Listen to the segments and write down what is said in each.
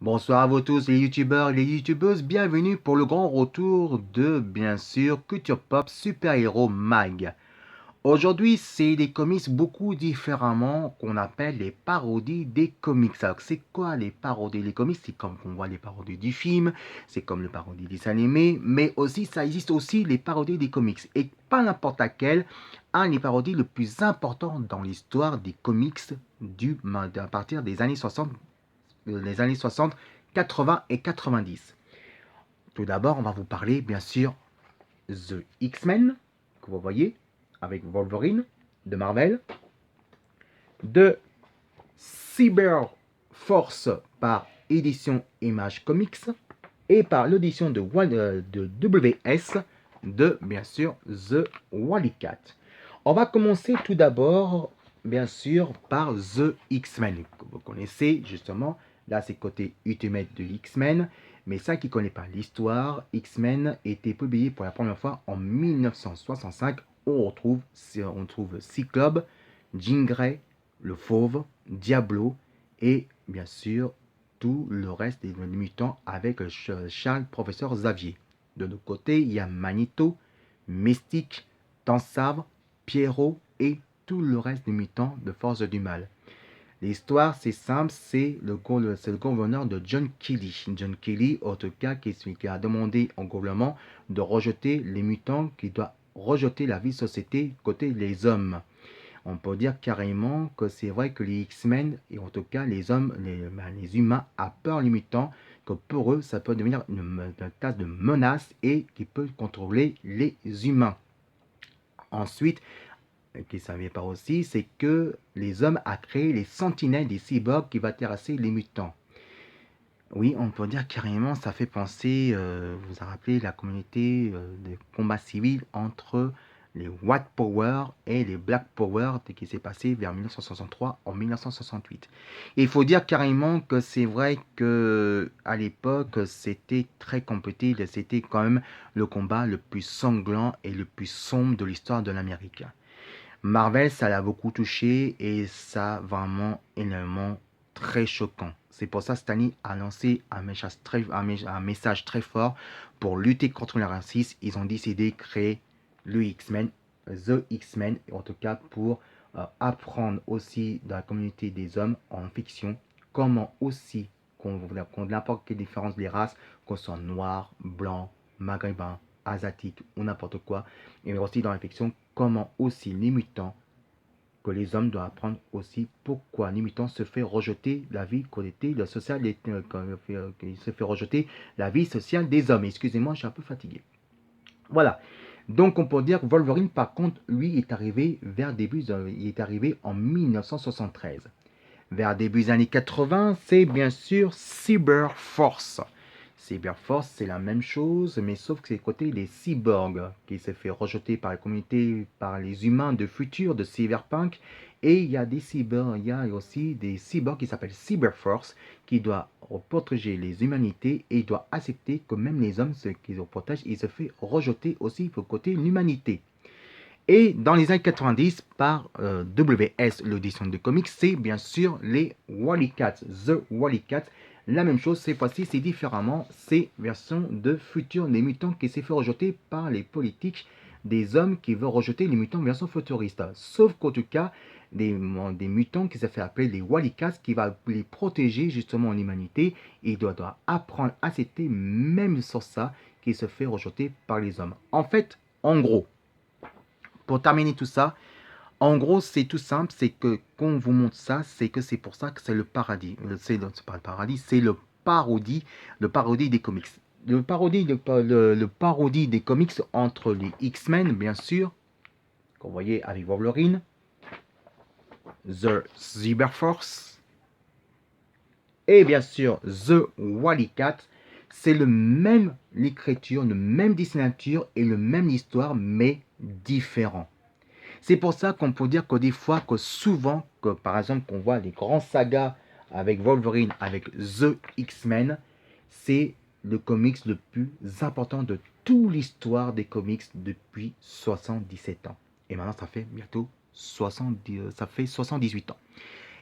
Bonsoir à vous tous les youtubeurs et les youtubeuses, bienvenue pour le grand retour de, bien sûr, Culture Pop Super Hero Mag. Aujourd'hui, c'est des comics beaucoup différemment qu'on appelle les parodies des comics. Alors, c'est quoi les parodies des comics? C'est comme on voit les parodies du film, c'est comme les parodies des animés, mais aussi, ça existe aussi les parodies des comics. Et pas n'importe laquelle, un des parodies le plus important dans l'histoire des comics à partir des années 60, les années 60, 80 et 90. Tout d'abord, on va vous parler, bien sûr, The X-Men, que vous voyez, avec Wolverine, de Marvel, de Cyber Force par édition Image Comics, et par l'édition de WS, de, bien sûr, The Wally Cat. On va commencer tout d'abord, bien sûr, par The X-Men, que vous connaissez, justement. Là, c'est côté Ultimate de X-Men. Mais ça qui ne connaît pas l'histoire, X-Men était publié pour la première fois en 1965. On retrouve Cyclope, Jean Grey, le Fauve, Diablo et bien sûr tout le reste des mutants avec Charles Professeur Xavier. De l'autre côté, il y a Magneto, Mystique, Tansabre, Pierrot et tout le reste des mutants de Force du Mal. L'histoire, c'est simple, c'est le gouverneur de John Kelly. John Kelly, en tout cas, qui a demandé au gouvernement de rejeter les mutants, qui doit rejeter la vie de société côté les hommes. On peut dire carrément que c'est vrai que les X-Men, et en tout cas les hommes, les humains, a peur les mutants, que pour eux, ça peut devenir une tasse de menace et qui peut contrôler les humains. Ensuite, qui ne savait pas aussi, c'est que les hommes a créé les sentinelles des cyborgs qui va terrasser les mutants. Oui, on peut dire carrément, ça fait penser, vous vous rappelez, la communauté de combat civil entre les White Power et les Black Power qui s'est passé vers 1963 en 1968. Et il faut dire carrément que c'est vrai que à l'époque, c'était très compétitif, c'était quand même le combat le plus sanglant et le plus sombre de l'histoire de l'Amérique. Marvel, ça l'a beaucoup touché et ça vraiment énormément très choquant. C'est pour ça que Stanley a lancé un message très fort pour lutter contre le racisme. Ils ont décidé de créer le X-Men, The X-Men, en tout cas pour apprendre aussi dans la communauté des hommes en fiction comment aussi qu'on n'importe quelle différence des races, qu'on soit noir, blanc, maghrébin, asiatique ou n'importe quoi, et aussi dans la fiction comment aussi les mutants, que les hommes doivent apprendre aussi pourquoi les mutants se fait rejeter la vie collective, la sociale, se fait rejeter la vie sociale des hommes. Excusez-moi, je suis un peu fatigué. Voilà. Donc on peut dire que Wolverine, par contre, lui, est arrivé il est arrivé en 1973. Vers début des années 80, c'est bien sûr Cyber Force. Cyber Force, c'est la même chose, mais sauf que c'est le côté des cyborgs qui s'est fait rejeter par la communauté, par les humains de futur de Cyberpunk. Et il y a des cyborgs, il y a aussi des cyborgs qui s'appellent Cyber Force, qui doit protéger les humanités et il doit accepter que même les hommes, ceux qu'ils protègent, ils se fait rejeter aussi pour côté l'humanité. Et dans les années 90, par WS, l'édition de comics, c'est bien sûr les Wally Cats, The Wally Cats. La même chose, cette fois-ci, c'est différemment, c'est version de futur des mutants qui s'est fait rejeter par les politiques des hommes qui veulent rejeter les mutants version futuriste. Sauf qu'en tout cas, des mutants qui s'est fait appeler les Wally Cats qui va les protéger justement en humanité. Et il doit apprendre à accepter même sur ça qui se fait rejeter par les hommes. En fait, en gros, pour terminer tout ça, en gros, c'est tout simple, c'est que quand on vous montre ça, c'est que c'est pour ça que c'est le paradis. C'est pas le paradis, c'est le parodie des comics. Le parodie des comics entre les X-Men, bien sûr, qu'on voyait avec Wolverine, The Cyberforce, et bien sûr The Wally Cat. C'est le même l'écriture, le même dessinature et le même histoire, mais différent. C'est pour ça qu'on peut dire que des fois, que souvent, que par exemple, qu'on voit les grands sagas avec Wolverine, avec The X-Men, c'est le comics le plus important de toute l'histoire des comics depuis 77 ans. Et maintenant, ça fait bientôt 70, ça fait 78 ans.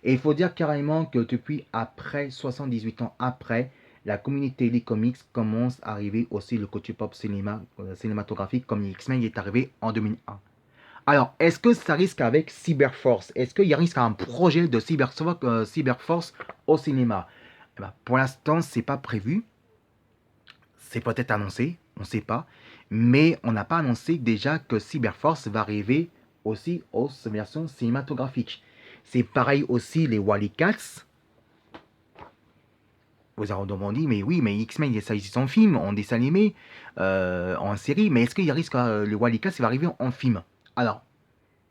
Et il faut dire carrément que depuis après, 78 ans après, la communauté des comics commence à arriver aussi le côté pop cinématographique comme X-Men est arrivé en 2001. Alors, est-ce que ça risque avec Cyberforce? Est-ce qu'il y a risque à un projet de Cyberforce au cinéma? Eh ben, pour l'instant, c'est pas prévu. C'est peut-être annoncé, on ne sait pas. Mais on n'a pas annoncé déjà que Cyberforce va arriver aussi aux versions cinématographiques. C'est pareil aussi les Wally Cats. Vous avez demandé, mais oui, mais X-Men, ça existe en film, en dessin animé, en série. Mais est-ce qu'il y a risque que le Wally Cats va arriver en film? Alors,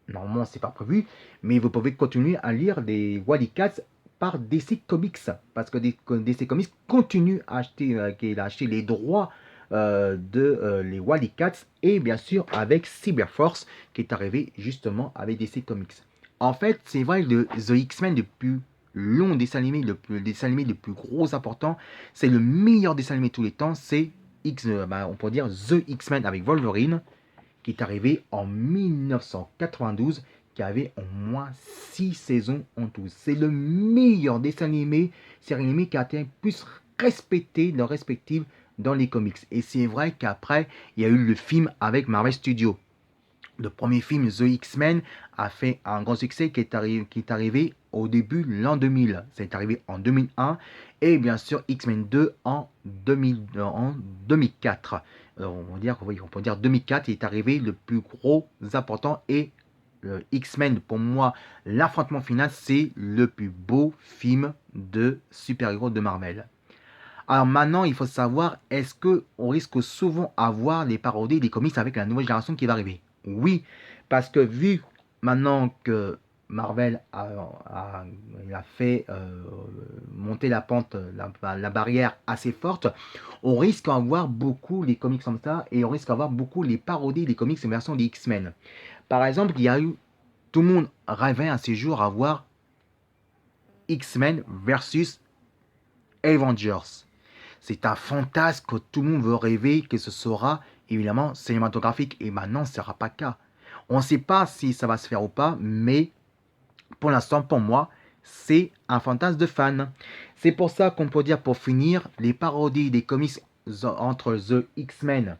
normalement, c'est pas prévu, mais vous pouvez continuer à lire des Wally Cats par DC Comics, parce que DC Comics continue à acheter, les droits de les Wally Cats, et bien sûr avec Cyberforce, qui est arrivé justement avec DC Comics. En fait, c'est vrai, The X-Men, le plus long dessin animé, dessin animé le plus gros important, c'est le meilleur dessin animé de tous les temps, c'est on pourrait dire The X-Men avec Wolverine, qui est arrivé en 1992, qui avait au moins 6 saisons en tout. C'est le meilleur dessin animé, série animée qui a été plus respecté dans respective dans les comics. Et c'est vrai qu'après, il y a eu le film avec Marvel Studios. Le premier film, The X-Men, a fait un grand succès qui est arrivé au début de l'an 2000. C'est arrivé en 2001. Et bien sûr, X-Men 2 en 2004. On peut dire 2004, il est arrivé le plus gros important. Et X-Men, pour moi, l'affrontement final, c'est le plus beau film de super-héros de Marvel. Alors maintenant, il faut savoir, est-ce qu'on risque souvent à voir les parodies des comics avec la nouvelle génération qui va arriver? Oui, parce que vu maintenant que Marvel a fait monter la pente, la barrière assez forte, on risque à voir beaucoup les comics comme ça, et on risque à voir beaucoup les parodies des comics en version des X-Men. Par exemple, il y a eu, tout le monde rêvait un séjour à voir X-Men versus Avengers. C'est un fantasme que tout le monde veut rêver, que ce sera évidemment cinématographique. Et maintenant, ce ne sera pas le cas. On ne sait pas si ça va se faire ou pas, mais pour l'instant, pour moi, c'est un fantasme de fan. C'est pour ça qu'on peut dire, pour finir, les parodies des comics entre The X-Men,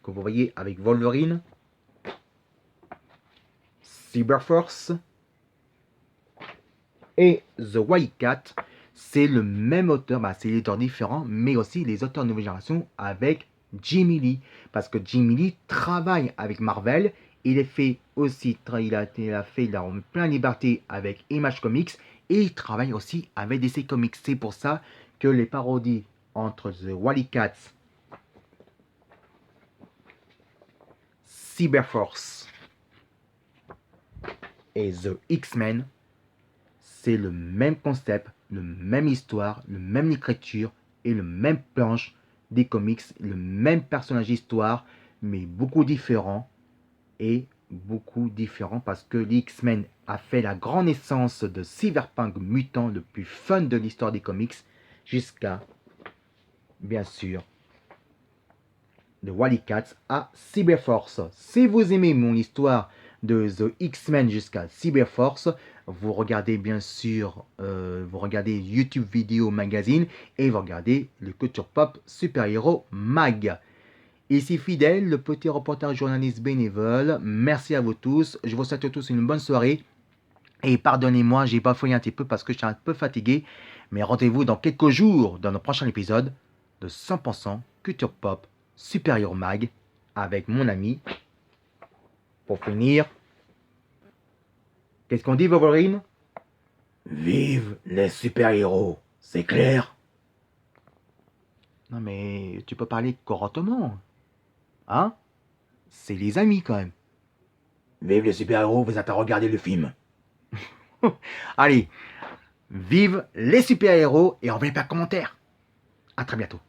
que vous voyez avec Wolverine, Cyberforce et The Wildcat, c'est le même auteur, c'est les auteurs différents, mais aussi les auteurs de nouvelle génération avec Jimmy Lee. Parce que Jimmy Lee travaille avec Marvel, il a fait aussi, il a en plein liberté avec Image Comics, et il travaille aussi avec DC Comics. C'est pour ça que les parodies entre The Wildcats, Cyberforce et The X-Men, c'est le même concept, le même histoire, le même écriture et le même planche des comics, le même personnage histoire, mais beaucoup différent, et beaucoup différent parce que l'X-Men a fait la grande naissance de Cyberpunk mutant le plus fun de l'histoire des comics, jusqu'à, bien sûr, de Wally Cats à Cyberforce. Si vous aimez mon histoire de The X-Men jusqu'à Cyberforce, vous regardez bien sûr, vous regardez YouTube Vidéo Magazine et vous regardez le Culture Pop Super Hero Mag. Ici Fidèle, le petit reporter journaliste bénévole. Merci à vous tous. Je vous souhaite à tous une bonne soirée. Et pardonnez-moi, j'ai bafouillé un petit peu parce que je suis un peu fatigué. Mais rendez-vous dans quelques jours dans le prochain épisode de 100% Culture Pop Super Hero Mag avec mon ami. Pour finir, qu'est-ce qu'on dit, Wolverine? Vive les super-héros, c'est clair? Non mais tu peux parler correctement. Hein? C'est les amis quand même. Vive les super-héros, vous êtes à regarder le film. Allez, vive les super-héros et envoyez pas de commentaires. À très bientôt.